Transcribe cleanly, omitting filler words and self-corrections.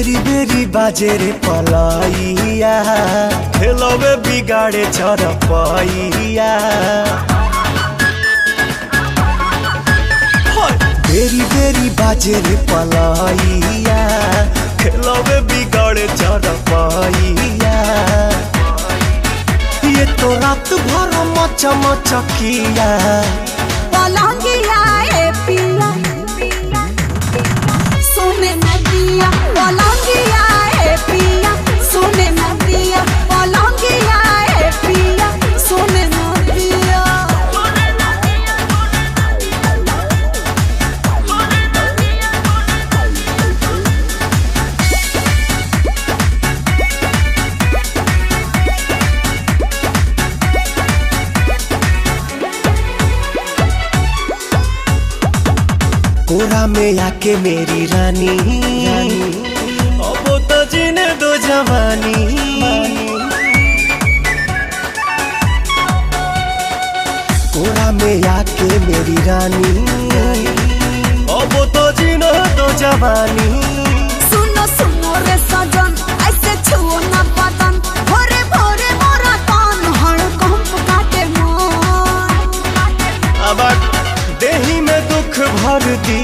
बेरी बेरी बाजे रे पलाइया, खेलवे बिगाड़े चरपैया। बेरी बेरी बाजे रे पलाइया, खेलवे बिगाड़े चरपैया। ये तो रात भर मच मचकिया पलंगिया ए पिया सोने न दिया, पलंगिया ए पिया सोने न दिया, पलंगिया ए पिया सोने न दिया। कोरा में आके मेरी रानी, अब तो जीने दो जवानी। कोरा में आके मेरी रानी, अब तो जीने दो जवानी। सुनो सुनो रे सजन ऐसे छुओ न बदन, भोरे भोरे मोरा तन हड़कंप काटे मन। अब देही में दुख भर दी